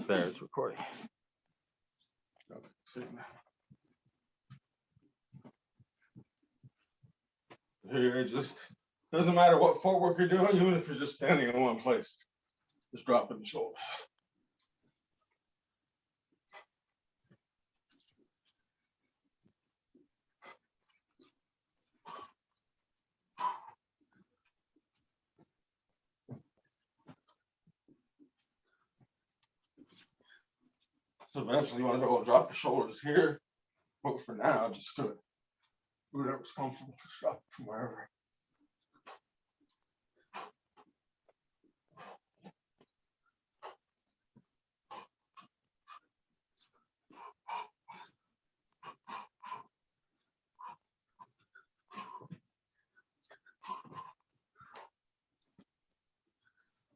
There, it's recording. Here, it just doesn't matter what footwork you're doing, even if you're just standing in one place. Just dropping the shoulders. So eventually you want to go drop the shoulders here, but for now, just do it. Whatever's comfortable, just drop it from wherever.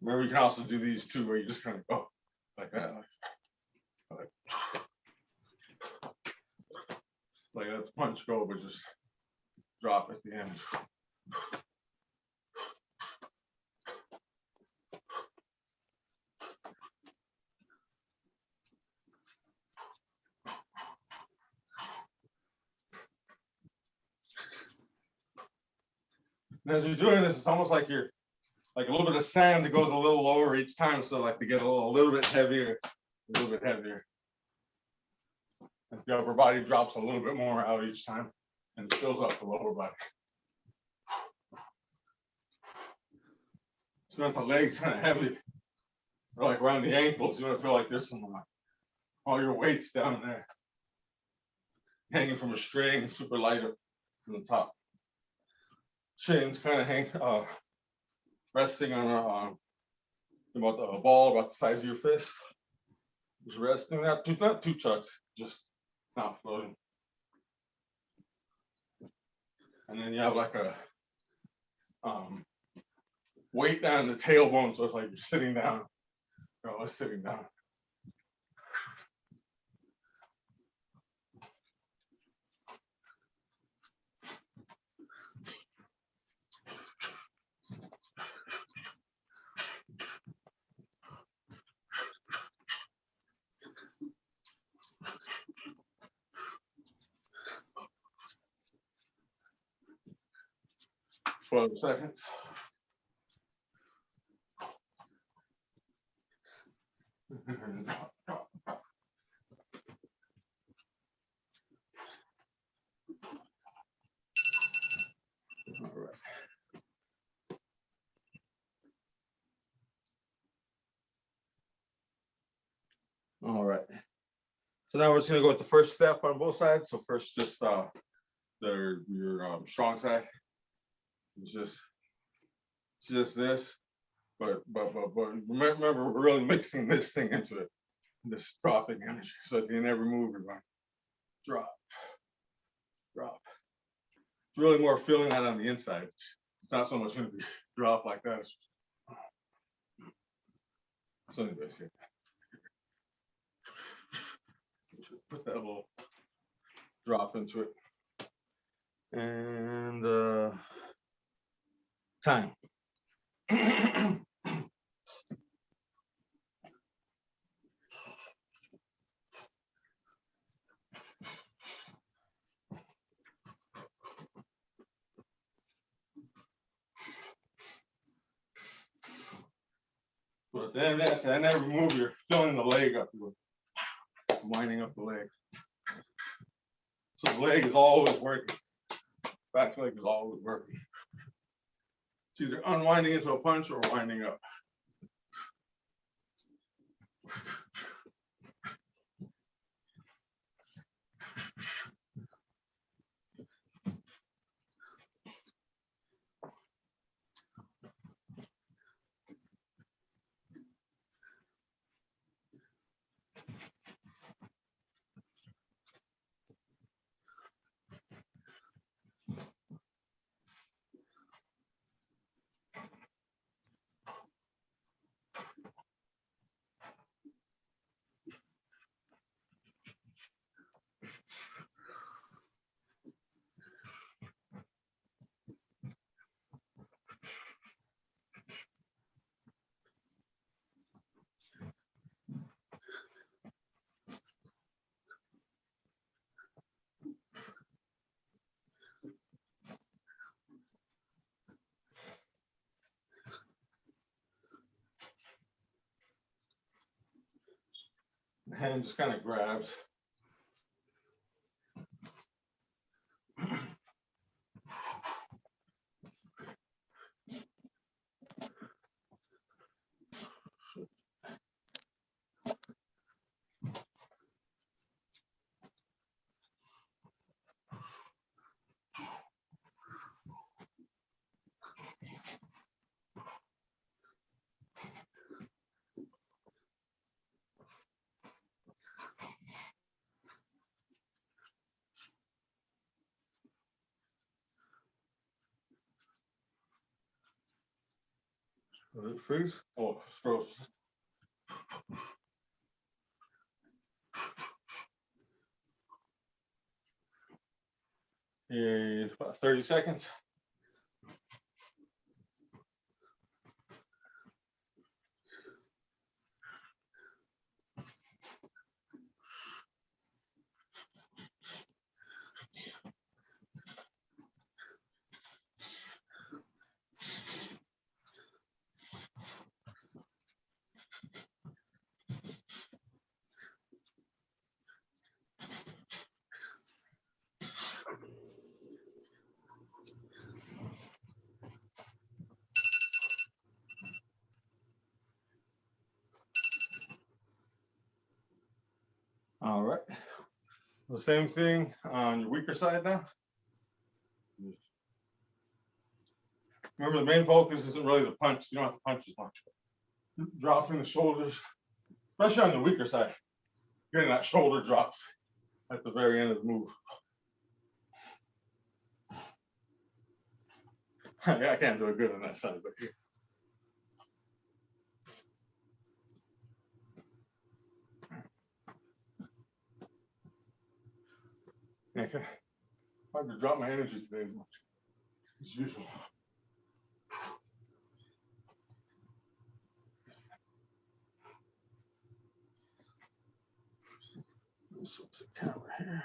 Remember, you can also do these too, where you just kind of go like that. Like that's punch go, but just drop at the end. And as you're doing this, it's almost like you're like a little bit of sand that goes a little lower each time. So like to get a little bit heavier, a little bit heavier. And the upper body drops a little bit more out each time and fills up the lower body. So if the legs kind of heavy, or like around the ankles, you want to feel like there's some all your weight's down there, hanging from a string, super light up from the top. Shins kind of hang, resting on about the ball about the size of your fist. Just resting, not too chucked, just not floating. And then you have like a weight down the tailbone, so it's like you're sitting down. You're always sitting down. For 12 seconds. All right. All right. So now we're just gonna go with the first step on both sides. So first, just your strong side. It's just this, but remember, we're really mixing this thing into it, this dropping energy. So at the end of every move, you're going drop, drop. It's really more feeling that on the inside. It's not so much going to be drop like that. So anyways, put that little drop into it. And time. But then at the end of every move, you're filling the leg up, you're winding up the leg. So the leg is always working. Back leg is always working. It's either unwinding into a punch or winding up. hand just kind of grabs. Does it freeze? Oh, it's froze. Yeah, about 30 seconds. All right. The same thing on your weaker side now. Remember, the main focus isn't really the punch. You don't have to punch as much. Dropping the shoulders, especially on the weaker side. Getting that shoulder drops at the very end of the move. I can't do it good on that side, but here. Okay. Hard to drop my energy today as much as usual. Switch the camera here.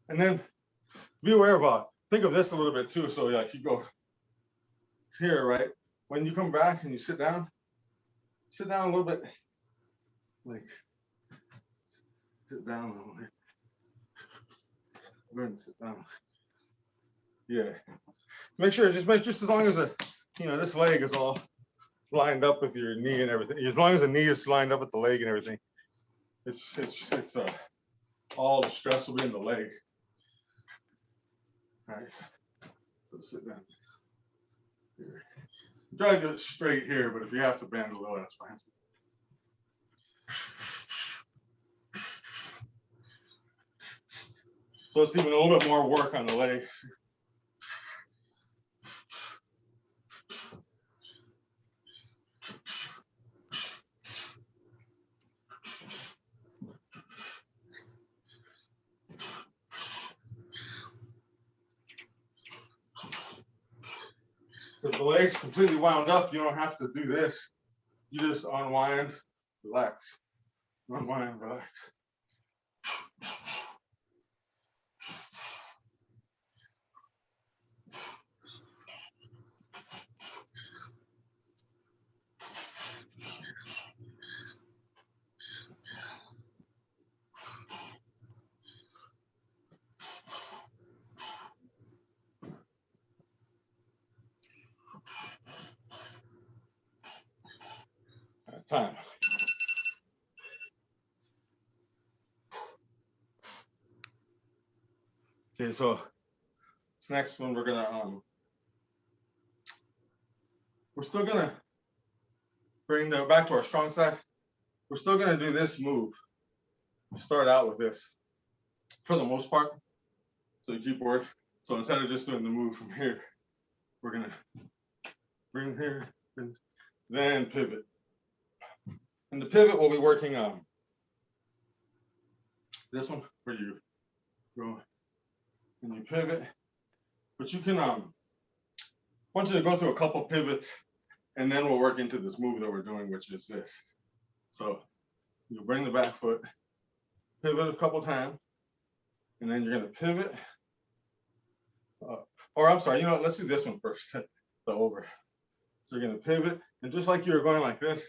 And then be aware about, think of this a little bit too. So like you go here, right? When you come back and you sit down a little bit, like sit down a little bit. Go ahead and sit down. Yeah. Make sure, just as long as this leg is all lined up with your knee and everything. As long as the knee is lined up with the leg and everything, it's all the stress will be in the leg. All right. So sit down. Here. Try to do it straight here, but if you have to bend a little, that's fine. So it's even a little bit more work on the legs. If the leg's completely wound up, you don't have to do this. You just unwind, relax. Unwind, relax. time. Okay, so this next one we're still gonna bring the back to our strong side. We're still gonna do this move. Start out with this for the most part. So you keep working. So instead of just doing the move from here, we're gonna bring here, then pivot. And the pivot will be working this one where you go and you pivot. But you can I want you to go through a couple pivots and then we'll work into this move that we're doing, which is this. So you bring the back foot, pivot a couple times, and then you're gonna pivot. Or I'm sorry, you know what, let's do this one first, the over. So you're gonna pivot, and just like you were going like this,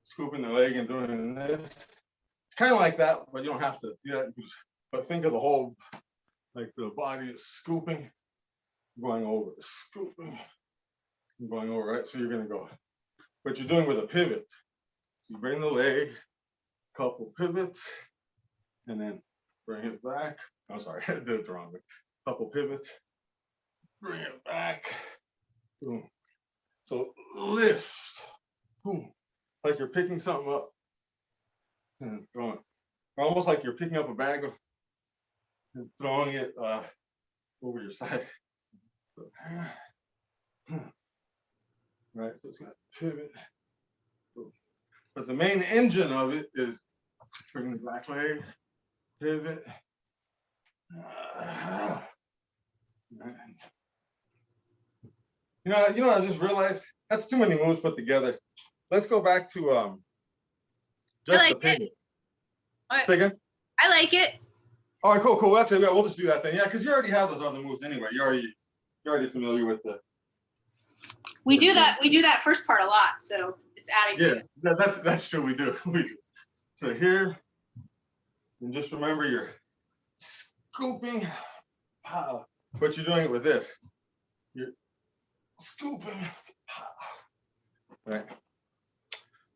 scooping the leg and doing this. It's kind of like that, but you don't have to do that. But think of the whole, like the body is scooping, going over, scooping, going over, right? So you're gonna go, but you're doing with a pivot. You bring the leg, couple pivots, and then bring it back. I'm sorry, I did it the wrong way. Couple pivots, bring it back, boom. So lift, boom, like you're picking something up and throwing, almost like you're picking up a bag of and throwing it over your side. Right, so it's gonna pivot. But the main engine of it is bring the back leg, pivot. You know, I just realized that's too many moves put together. Let's go back to just like the pivot. Okay. Say again? I like it. All right, cool. Actually, yeah, we'll just do that then. Yeah, because you already have those other moves anyway. You're already familiar with the. We do that first part a lot, so it's adding to it. Yeah, that's true. We do. So here, and just remember you're scooping. But you're doing it with this. You're scooping. Right.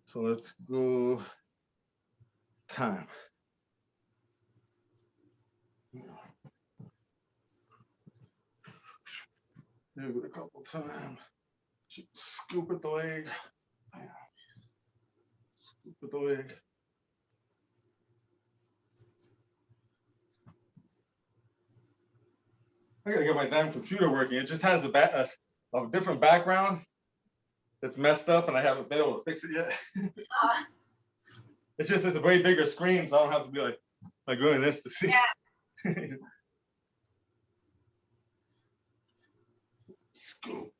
So let's go. Time. Do it a couple times. Scoop at the leg. Scoop at the leg. I gotta get my damn computer working. It just has a different background that's messed up, and I haven't been able to fix it yet. It's a way bigger screen, so I don't have to be like doing this to see. Yeah. Scoop.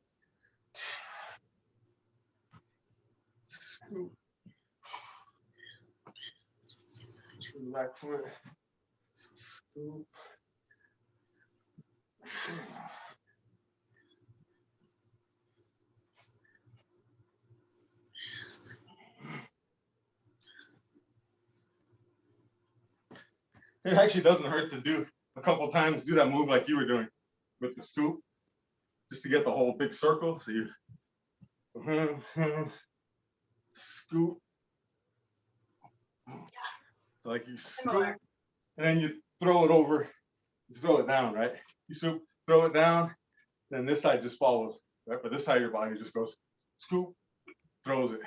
Scoop. Back foot. Scoop. It actually doesn't hurt to do a couple times, do that move like you were doing with the scoop, just to get the whole big circle. So you scoop. So like you scoop, and then you throw it over, you throw it down, right? You scoop, throw it down, then this side just follows, right? But this side of your body just goes scoop, throws it.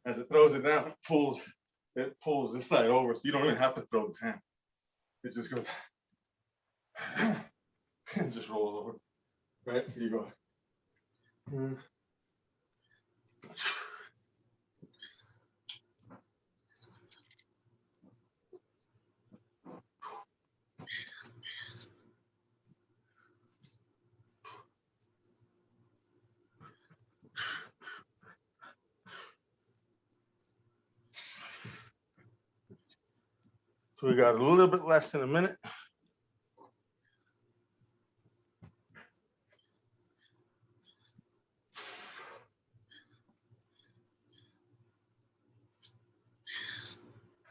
As it throws it down, it pulls this side over, so you don't even have to throw this hand. It just goes and just rolls over, right? So you go. So we got a little bit less than a minute.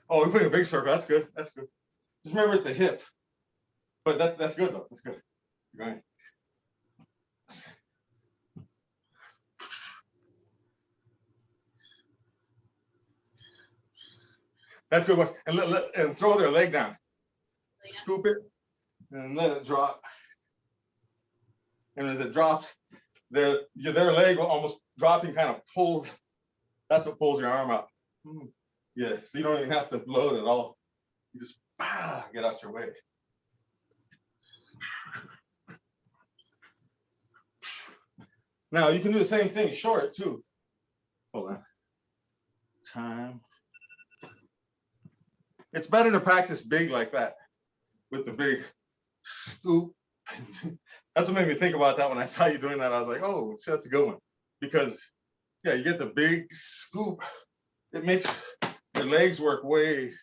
Oh, we're putting a big circle. That's good. That's good. Just remember it's a hip. But that's good though. That's good. You're going. That's good. And throw their leg down. Scoop it and let it drop. And as it drops, their leg will almost dropping kind of pulls. That's what pulls your arm up. Yeah, so you don't even have to load at all. You just get out your way. Now you can do the same thing short too. Hold on. Time. It's better to practice big like that with the big scoop. That's what made me think about that when I saw you doing that. I was like, oh, that's a good one. Because yeah, you get the big scoop. It makes your legs work way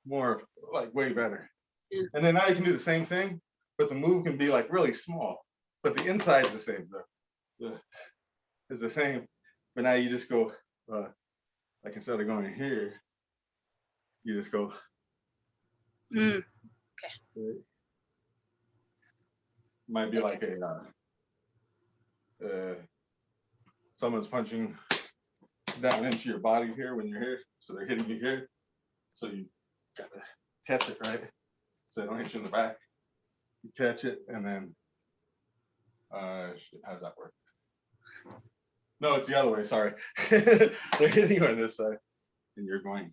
more, like way better. Yeah. And then now you can do the same thing, but the move can be like really small, but the inside is the same. It's the same, but now you just go, like instead of going here, you just go. Okay. Might be like someone's punching down into your body here when you're here, so they're hitting you here, so you gotta catch it right, so they don't hit you in the back. You catch it, and then how does that work? No, it's the other way. Sorry, they're hitting you on this side, and you're going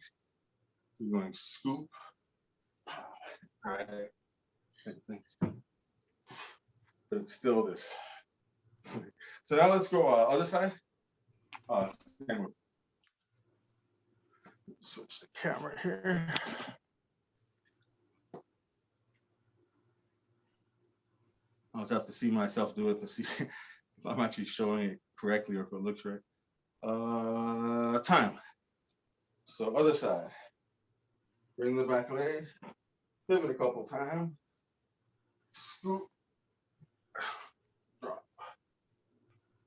scoop. Right. But it's still this. So now let's go other side. Switch the camera here. I'll just have to see myself do it to see if I'm actually showing it correctly or if it looks right. Time. So other side. Bring the back leg. Pivot a couple times. Scoop. Drop.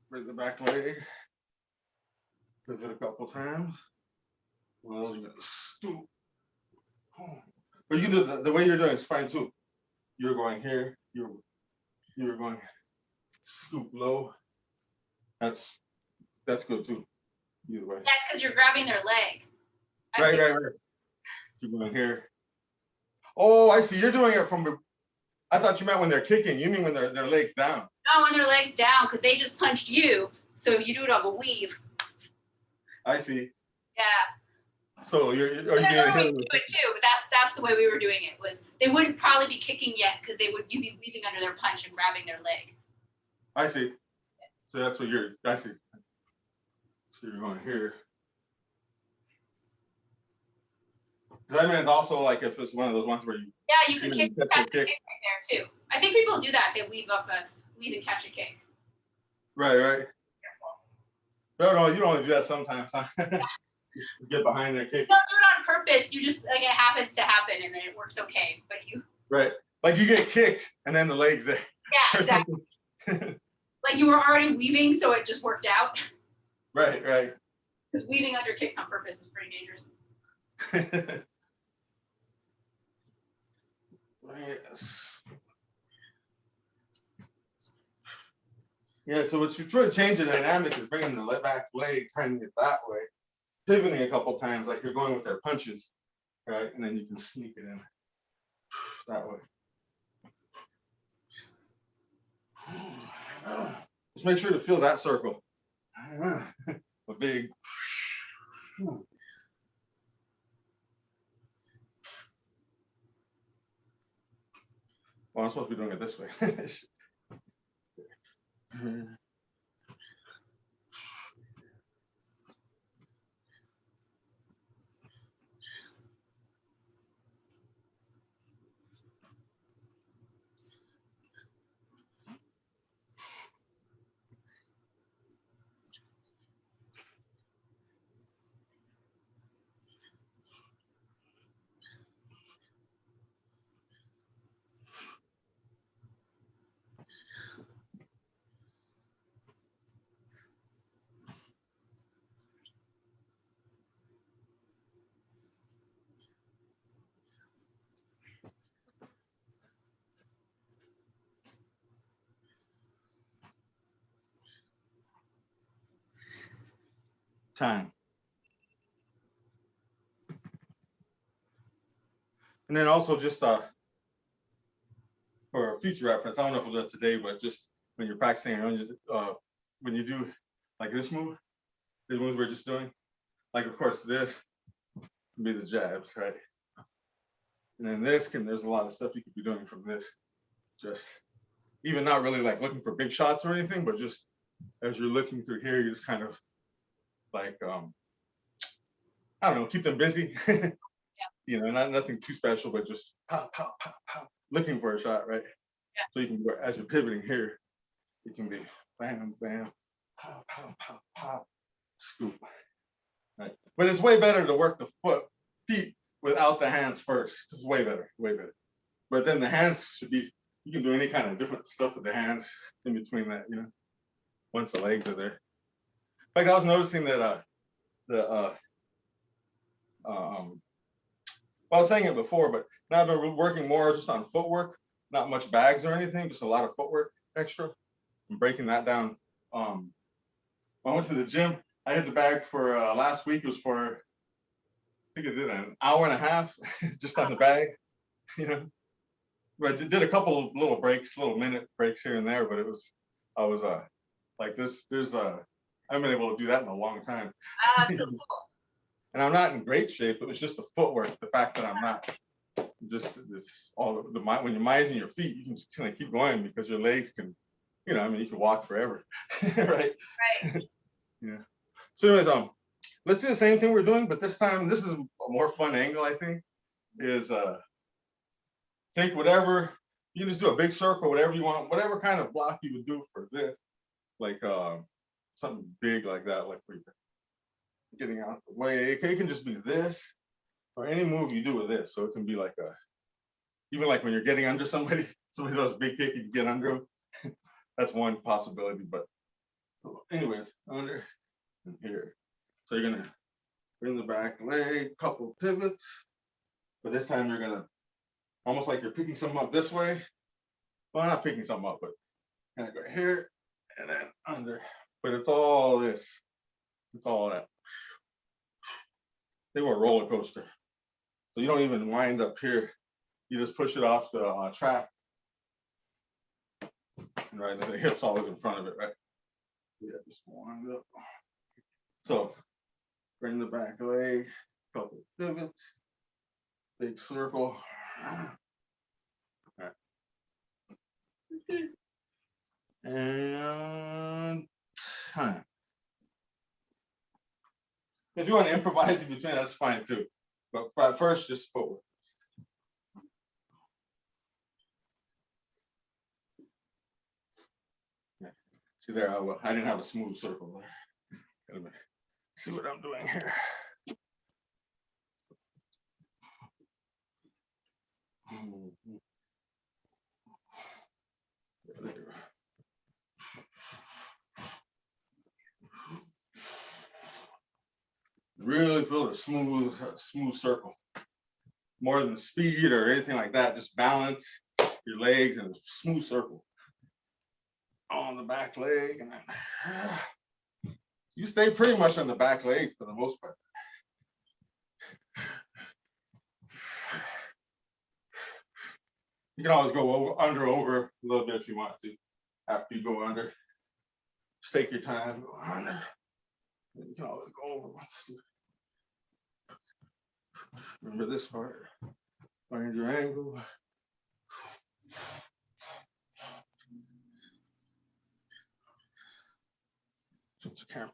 Bring the back leg. Pivot a couple times. One of those you're gonna scoop. But you can do the way you're doing is fine too. You're going here. You're going scoop low. That's good too. Either way. That's because you're grabbing their leg. Right. You're going here. Oh, I see. You're doing it from. I thought you meant when they're kicking. You mean when their legs down? No, when their legs down, because they just punched you. So you do it on a weave. I see. Yeah. So you're there's other ways to do it too, but that's the way we were doing it. Was they wouldn't probably be kicking yet because you'd be weaving under their punch and grabbing their leg. I see. So that's what I see. So you're going here. Because I meant also like if it's one of those ones where you. Yeah, you can catch a kick right there too. I think people do that. They weave and catch a kick. Right. Careful. No, you don't want to do that sometimes. Huh? Yeah. Get behind their kick. You don't do it on purpose. You just like it happens to happen and then it works okay. But you. Right. Like you get kicked and then the leg's there. Yeah, exactly. Like you were already weaving, so it just worked out. Right. Because weaving under kicks on purpose is pretty dangerous. Yes. Yeah, so what you try to change the dynamic is bringing the back leg, timing it that way, pivoting a couple times, like you're going with their punches, right? And then you can sneak it in that way. Just make sure to feel that circle. A big. Well, I'm supposed to be doing it this way. Time. And then also just for future reference, I don't know if we'll do it today, but just when you're practicing, when you do like this move, these moves we're just doing, like of course this can be the jabs, right? And then there's a lot of stuff you could be doing from this. Just even not really like looking for big shots or anything, but just as you're looking through here, you just kind of like I don't know, keep them busy. You know, nothing too special, but just pop, pop, pop, pop, looking for a shot, right? Yeah. So you can, as you're pivoting here, it can be bam, bam, pop, pop, pop, pop, scoop, right? But it's way better to work the feet without the hands first. It's way better, way better. But then the hands should be, you can do any kind of different stuff with the hands in between that, you know, once the legs are there. Like I was noticing that I was saying it before, but now I've been working more just on footwork, not much bags or anything, just a lot of footwork extra. I'm breaking that down. I went to the gym. I hit the bag for last week. It was for, I think I did an hour and a half just on the bag, you know. But I did a couple of little breaks, little minute breaks here and there, but I was like I haven't been able to do that in a long time. So cool. And I'm not in great shape. It was just the footwork, the fact that I'm not. Just it's all the mind. When your mind's in your feet, you can just kind of keep going because your legs can, you know, I mean, you can walk forever, right? Right. Yeah. So, anyways, let's do the same thing we're doing, but this time this is a more fun angle. I think is take whatever you can just do a big circle, whatever you want, whatever kind of block you would do for this, like something big like that, like where you're getting out of the way. It can just be this. Or any move you do with this. So it can be like even like when you're getting under somebody does a big kick, you can get under them. That's one possibility. But anyways, under and here. So you're gonna bring the back leg, couple pivots. But this time you're gonna almost like you're picking something up this way. Well, not picking something up, but kind of go here and then under. But it's all this. It's all that. They were a roller coaster. So you don't even wind up here. You just push it off the track. Right, and the hip's always in front of it, right? Yeah, just wind up. So bring the back leg, couple pivots, big circle. All right. And time. If you want to improvise in between, that's fine too. But first, just forward. Yeah. See there, I didn't have a smooth circle there. See what I'm doing here. Really feel a smooth circle. More than speed or anything like that, just balance your legs in a smooth circle. On the back leg, and then you stay pretty much on the back leg for the most part. You can always go over a little bit if you want to. After you go under, just take your time, go under. You can always go over once. Remember this part. Find your angle. Switch the camera.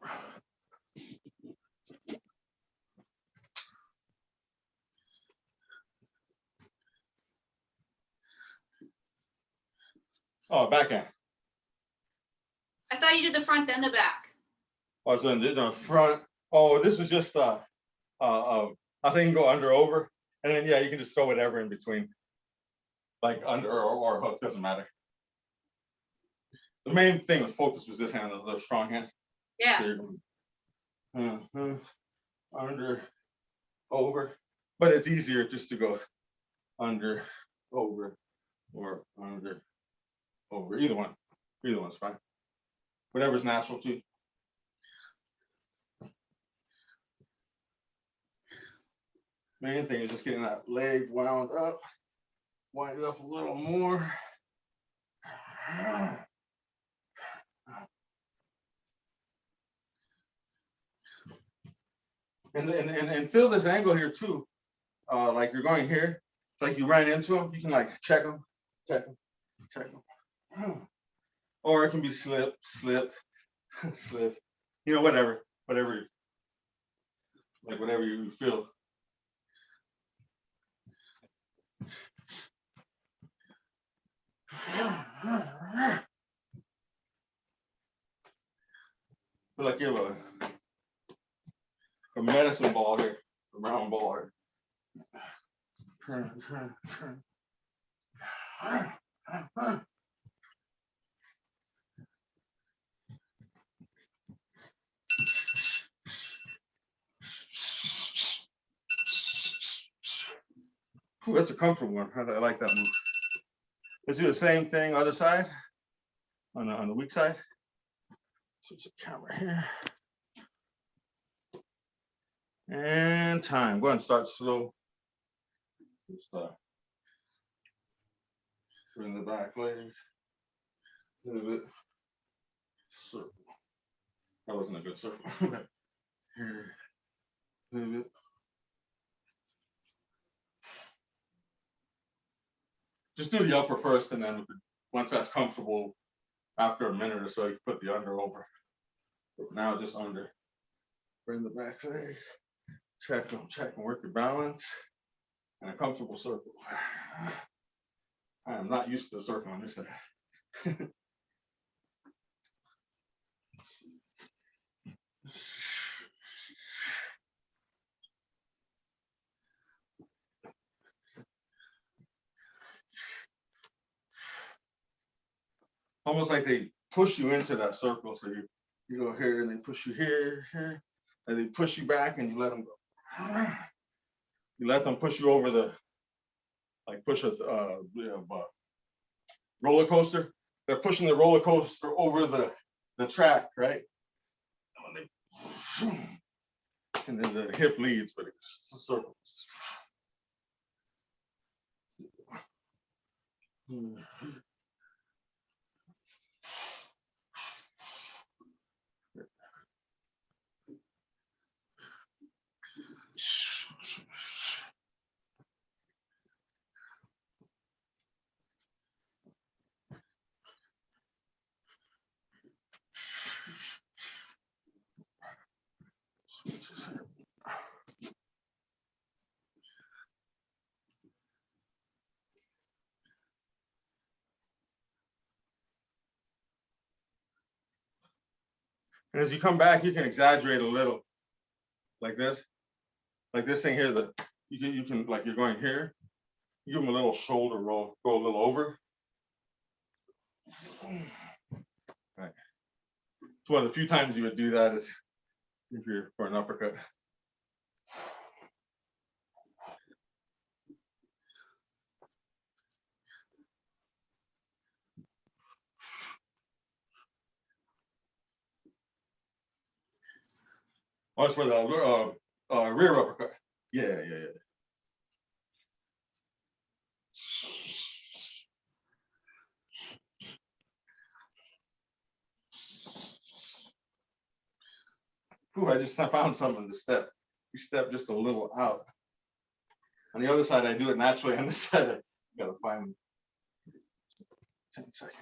Oh, backhand. I thought you did the front then the back. Oh, so in the front. Oh, this was just I was saying go under over, and then yeah, you can just throw whatever in between, like under or hook, doesn't matter. The main thing with focus was this hand, the strong hand. Yeah. Under, over, but it's easier just to go under, over, or under, over. Either one's fine. Whatever's natural to you. Main thing is just getting that leg wound up, wind it up a little more. And feel this angle here too. Like you're going here, it's like you ran into them, you can like check them, check them, check them. Or it can be slip, slip, slip, you know, whatever, like whatever you feel. Feel like you have a medicine ball here, a round ball here. Turn, turn, turn. Ooh, that's a comfortable one. I like that move. Let's do the same thing, other side, on the weak side. Switch the camera here. And time. Go ahead and start slow. Just bring the back leg. A little bit. Circle. That wasn't a good circle. Here. A little bit. Just do the upper first, and then once that's comfortable, after a minute or so, you put the under over. But now just under. Bring the back leg. Check and work your balance. And a comfortable circle. I am not used to the circle on this side. Almost like they push you into that circle. So you go here and they push you here, and they push you back and you let them go. You let them push you over the, like push a roller coaster. They're pushing the roller coaster over the track, right? And then the hip leads, but it's a circle. And as you come back, you can exaggerate a little, like this thing here. That you can like you're going here. You give them a little shoulder roll, go a little over. Right. It's one of the few times you would do that is if you're for an uppercut. Oh, it's for the rear uppercut. Yeah. Ooh, I found something to step. You step just a little out. On the other side, I do it naturally. On this side, I gotta find 10 seconds.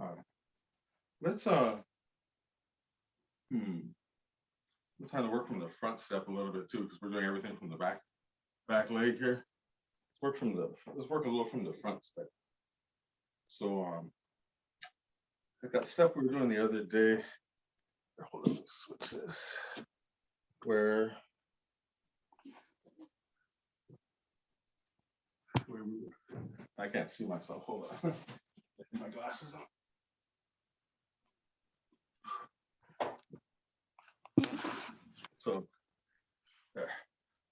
All right. Let's we're trying to work from the front step a little bit too, because we're doing everything from the back leg here. Let's work a little from the front step. So like that step we were doing the other day. Hold on, let's switch this. Where I can't see myself. Hold on. My glasses on. So there.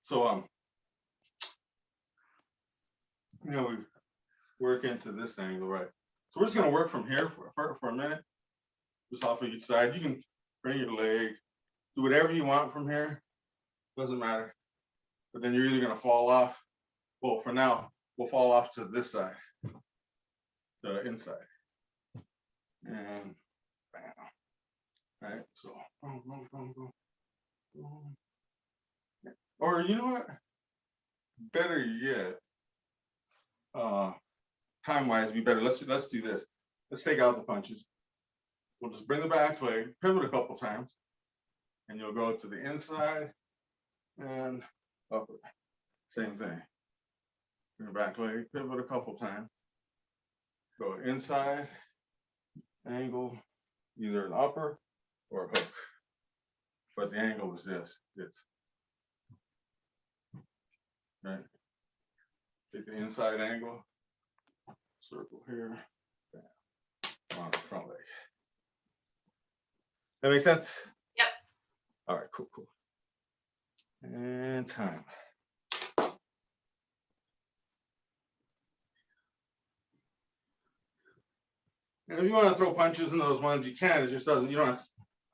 So we work into this angle, right? So we're just gonna work from here for a minute, just off of each side. You can bring your leg, do whatever you want from here, doesn't matter. But then you're either gonna fall off. Well, for now, we'll fall off to this side, the inside, and bam. Right. So boom, boom, boom, boom, boom. Or you know what? Better yet, time-wise, be better. Let's do this. Let's take out the punches. We'll just bring the back leg, pivot a couple times, and you'll go to the inside and upper. Same thing. Bring the back leg, pivot a couple times. Go inside, angle, either an upper or a hook. But the angle is this. It's right. Take the inside angle, circle here, bam, on the front leg. That makes sense? Yep. All right, cool. And time. And if you want to throw punches in those ones, you can. It just doesn't, you don't have,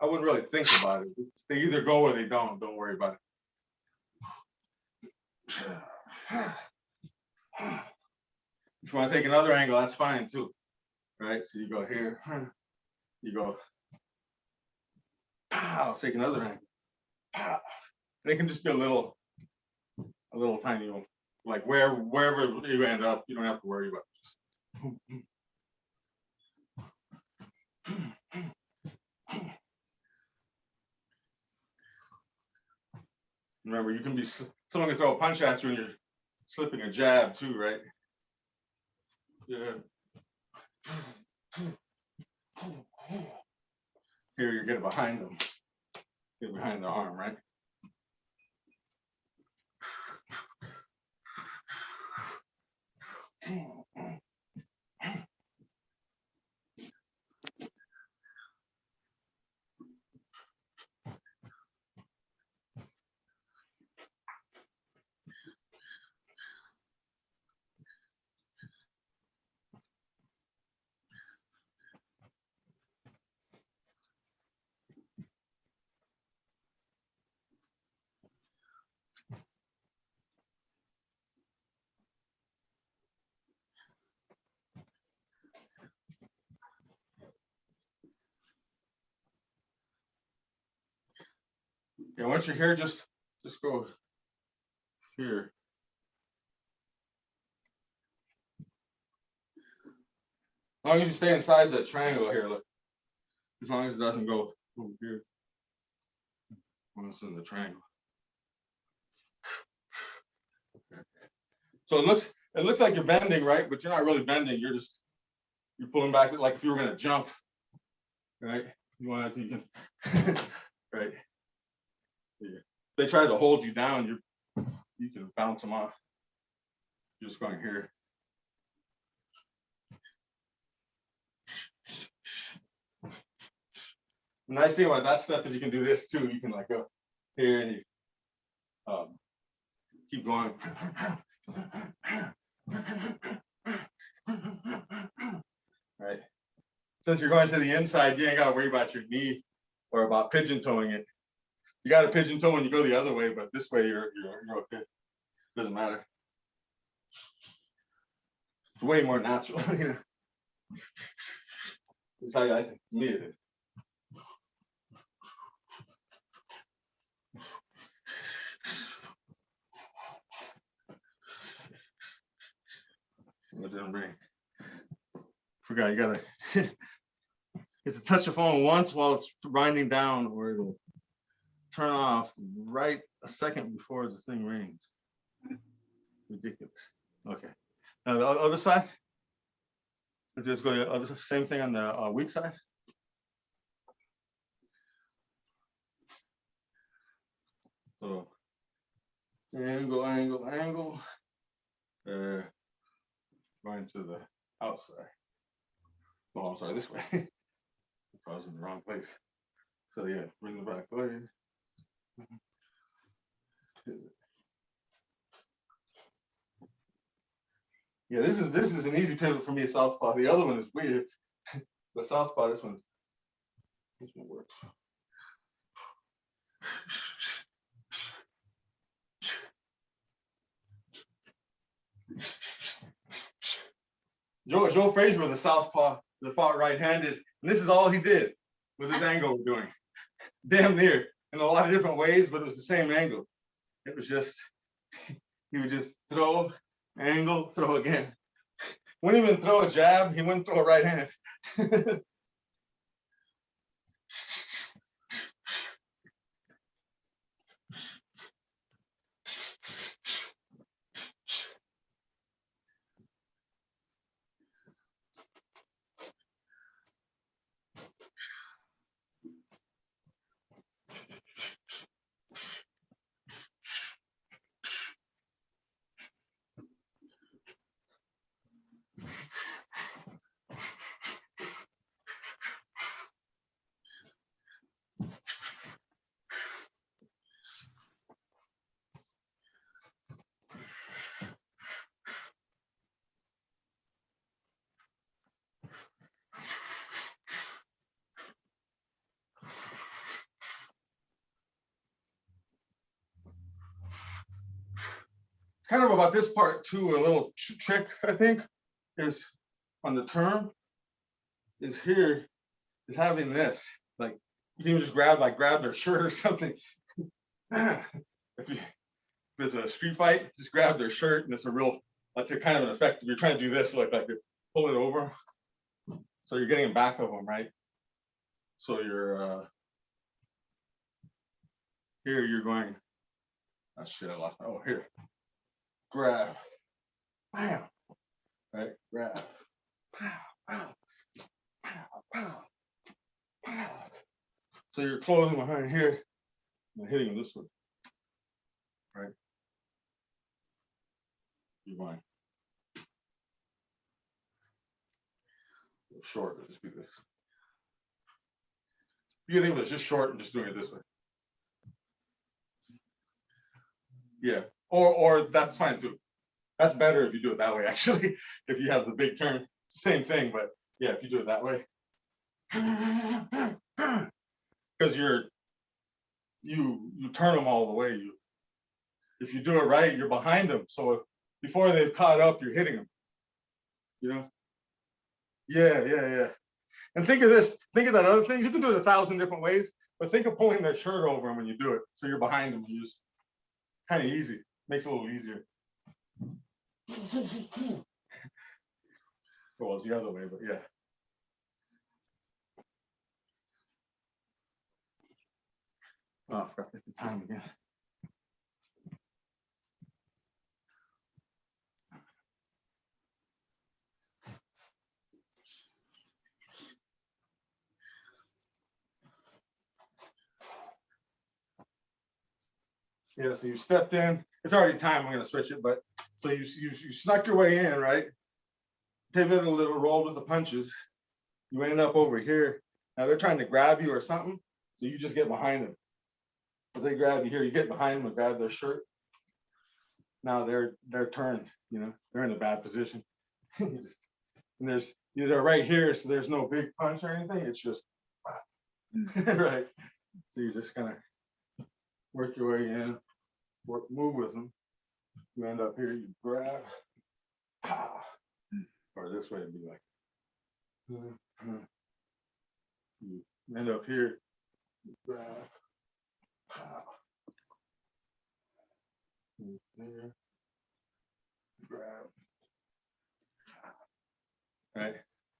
I wouldn't really think about it. They either go or they don't. Don't worry about it. If you want to take another angle, that's fine too. Right? So you go here, you go, pow, take another angle. Pow. They can just be a little tiny one. Like wherever you end up, you don't have to worry about it. Just remember, you can be, someone can throw a punch at you and you're slipping a jab too, right? Yeah. Here you get behind them. Get behind the arm, right? Yeah, once you're here, just go here. As long as you stay inside the triangle here, look. As long as it doesn't go over here. Once in the triangle. So it looks like you're bending, right? But you're not really bending. You're pulling back like if you were gonna jump, right? You want to, you can, right? Yeah. They try to hold you down. You can bounce them off. You're just going here. The nice thing about that stuff is you can do this too. You can like go here and you keep going. Right. Since you're going to the inside, you ain't got to worry about your knee or about pigeon toeing it. You got to pigeon toe when you go the other way, but this way you're okay. Doesn't matter. It's way more natural. You know? It's how I think to me it is. It didn't ring. Forgot you gotta you have to touch the phone once while it's winding down, or it'll turn off right a second before the thing rings. Ridiculous. Okay. Now the other side. Let's just go to the other same thing on the weak side. So angle. Going to the outside. Oh, I'm sorry, this way. I was in the wrong place. So yeah, bring the back leg. Yeah, this is an easy pivot for me, southpaw. The other one is weird. The southpaw, this one works. Joe Frazier was a southpaw, the fought right-handed, and this is all he did was his angle doing. Damn near in a lot of different ways, but it was the same angle. It was just he would just throw, angle, throw again. Wouldn't even throw a jab. He wouldn't throw a right hand. Kind of about this part too, a little trick, I think, is on the term, is here, is having this. Like you can just grab their shirt or something. If it's a street fight, just grab their shirt and it's that's a kind of an effect. If you're trying to do this, like you pull it over. So you're getting back of them, right? So you're here you're going, oh shit, I lost, oh here. Grab, bam, right? Grab, pow, pow, pow, pow, pow. So you're closing behind here and hitting them this way, right? You're going short, just do this. You can think of it as just short and just doing it this way. Yeah, or that's fine too. That's better if you do it that way, actually. If you have the big turn, same thing, but yeah, if you do it that way. Because you turn them all the way. If you do it right, you're behind them. So before they've caught up, you're hitting them. You know? Yeah. And think of this, think of that other thing. You can do it 1,000 different ways, but think of pulling their shirt over them when you do it. So you're behind them and you just kind of easy. Makes it a little easier. Well, it's the other way, but yeah. Oh, I forgot to hit the time again. Yeah, so you stepped in. It's already time. I'm going to switch it, but so you snuck your way in, right? Pivot a little, roll with the punches. You end up over here. Now they're trying to grab you or something, so you just get behind them. If they grab you here, you get behind them and grab their shirt. Now they're turned. You know, they're in a bad position. And they're right here, so there's no big punch or anything. It's just right. So you just kind of work your way in, move with them. You end up here, you grab, pow, or this way it'd be like, you end up here, you grab, pow, there, grab, right?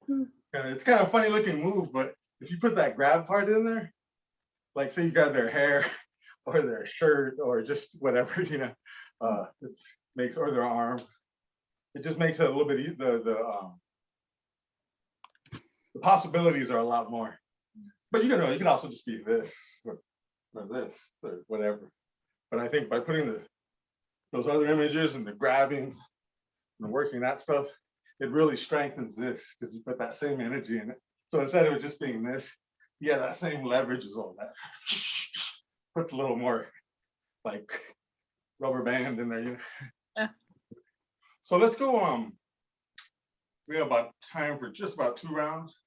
And it's kind of a funny looking move, but if you put that grab part in there, like say you got their hair or their shirt or just whatever, you know, it makes, or their arm, it just makes it a little bit, the possibilities are a lot more. But you know, you can also just be this or this or whatever. But I think by putting those other images and the grabbing and working that stuff, it really strengthens this because you put that same energy in it. So instead of it just being this, yeah, that same leverage is all that. Puts a little more like rubber band in there. You know? Yeah. So let's go we have about time for just about 2 rounds.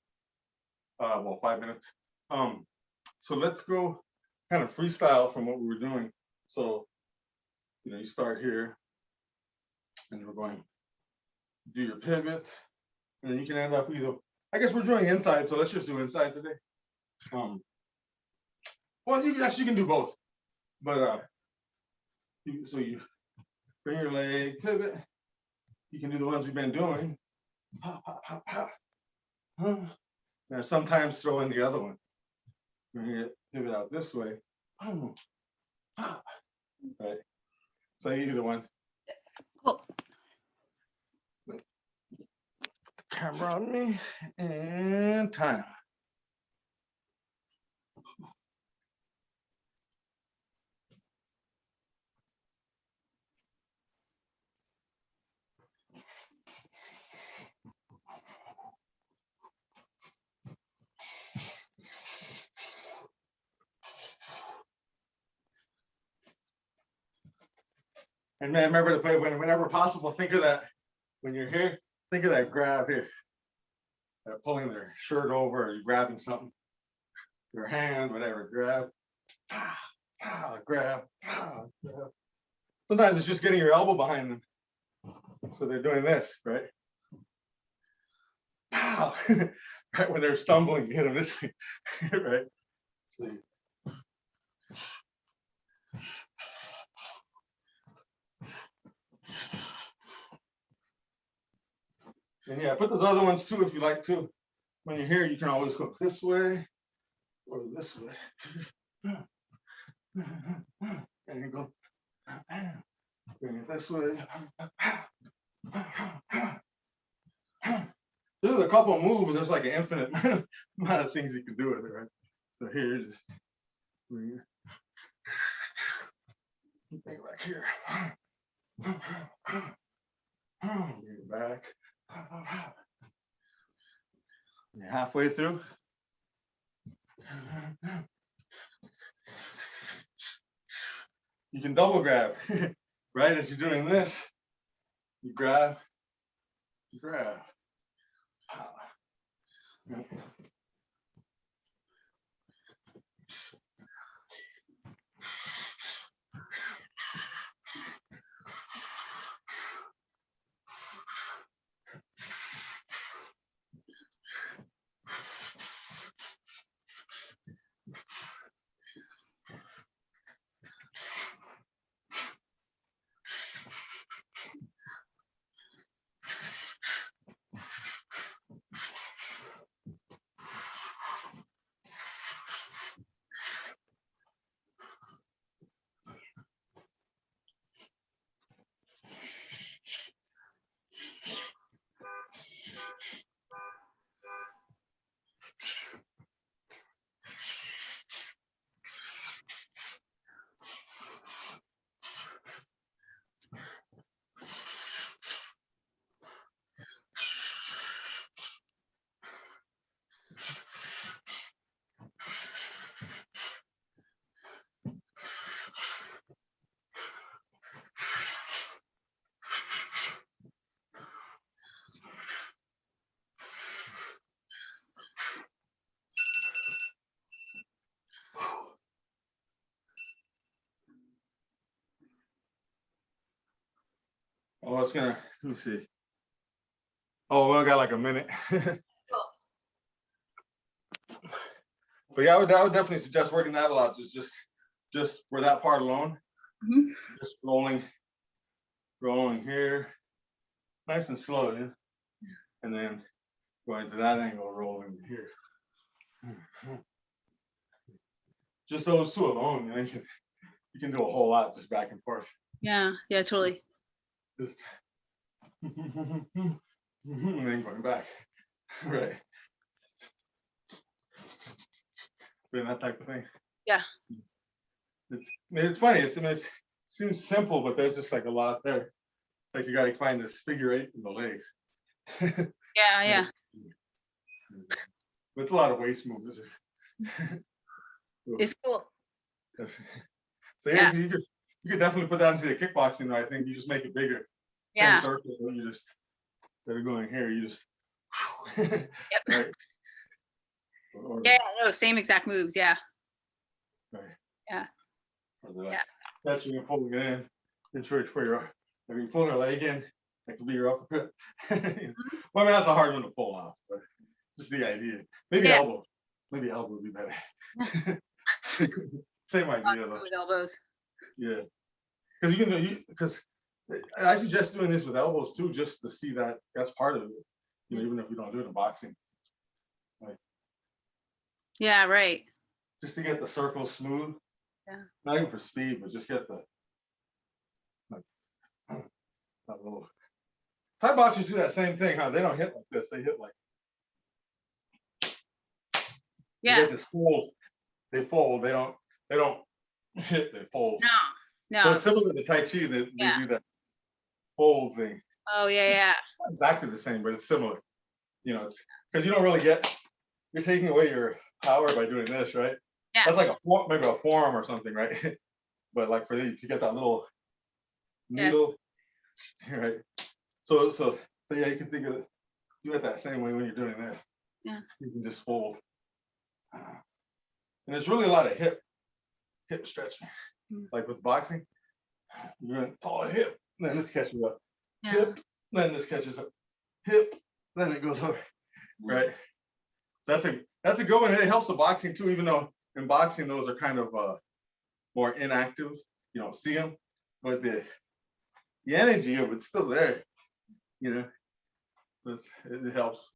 Well, 5 minutes. So let's go kind of freestyle from what we were doing. So, you start here, and we're going to do your pivots, and then you can end up either. I guess we're doing inside, so let's just do inside today. Well, you can do both, but so you bring your leg, pivot. You can do the ones you've been doing. Pop, pop, pop, pop. Now sometimes throw in the other one. Bring it, pivot out this way. Pop. Right. So either one. Cool. Camera on me and time. And man, remember to play whenever possible, think of that when you're here, think of that grab here. Pulling their shirt over, or you're grabbing something, your hand, whatever, grab, grab, grab. Sometimes it's just getting your elbow behind them. So they're doing this, right? Right when they're stumbling, you hit them this way, right? So and yeah, put those other ones too if you like to. When you're here, you can always go this way or this way. And you go, bring it this way. There's a couple of moves, there's like an infinite amount of things you can do with it, right? So here, just bring it. Bring it back here. Bring it back. You're halfway through. You can double grab, right? As you're doing this, you grab, you grab. Oh, it's gonna, let me see. Oh, we only got like a minute. But yeah, I would definitely suggest working that a lot. Just for that part alone. Mhm. Just rolling here, nice and slow, yeah. And then going to that angle, rolling here. Just those two alone, you can do a whole lot just back and forth. Yeah, totally. Just and then going back, right? Doing that type of thing. Yeah. It's funny. It seems simple, but there's just like a lot there. It's like you got to find this figure 8 in the legs. Yeah. It's a lot of waist movements. It's cool. So yeah, you could definitely put that into the kickboxing. I think you just make it bigger. Yeah. Same circle, but you just that are going here, you just Yep. right. Or, Yeah, no, same exact moves. Yeah. right. Yeah. Or the Yeah. catching and pulling it in. It's right for your, if you're pulling a leg in, that could be your upper. Well, I mean, that's a hard one to pull off, but just the idea. Maybe Yeah. elbow. Maybe elbow would be better. Same idea though. With elbows. Yeah. Because you can, because I suggest doing this with elbows too, just to see that that's part of it. You know, even if you don't do it in boxing, Yeah, right. just to get the circle smooth. Yeah. Not even for speed, but just get the like, that little. Thai boxers do that same thing, huh? They don't hit like this. They hit like they Yeah. get this fold. They fold. They don't hit. They fold. No. So No. it's similar to Tai Chi. They Yeah. do that fold thing. Oh yeah, yeah. Not exactly the same, but it's similar. You know, it's because you don't really get. You're taking away your power by doing this, right? Yeah. That's like maybe a forearm or something, right? But like for these, you get that little needle, right? So yeah, you can think of do it that same way when you're doing this. Yeah. You can just fold, and there's really a lot of hip stretching. Like with boxing, you're gonna pull a hip, then this catches up, Yeah. hip, then this catches up, hip, then it goes over, right? So that's a good one, and it helps the boxing too. Even though in boxing those are kind of more inactive, you don't see them, but the energy of it's still there, you know. It helps.